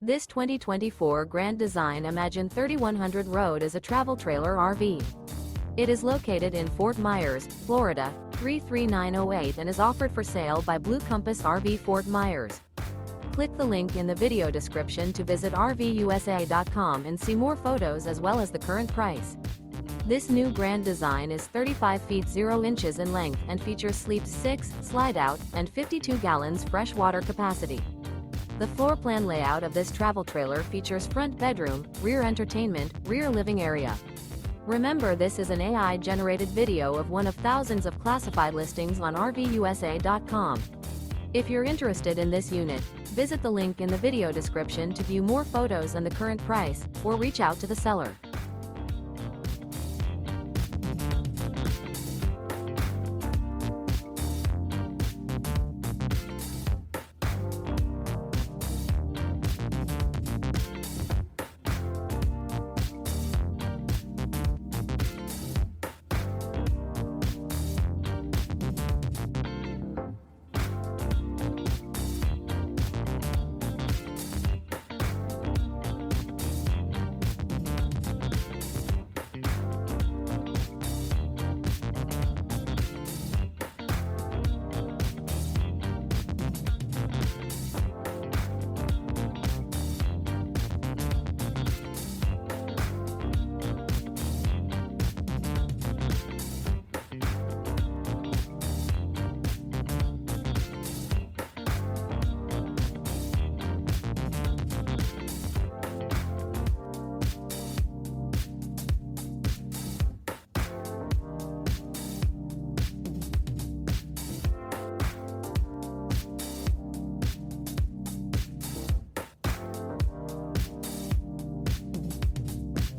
This 2024 Grand Design Imagine 3100 Road is a travel trailer RV. It is located in Fort Myers, Florida, 33908 and is offered for sale by Blue Compass RV Fort Myers. Click the link in the video description to visit RVUSA.com and see more photos as well as the current price. This new Grand Design is 35 feet 0 inches in length and features Sleep 6, Slideout, and 52 gallons fresh water capacity. The floor plan layout of this travel trailer features front bedroom, rear entertainment, rear living area. Remember, this is an AI-generated video of one of thousands of classified listings on RVUSA.com. If you're interested in this unit, visit the link in the video description to view more photos and the current price, or reach out to the seller.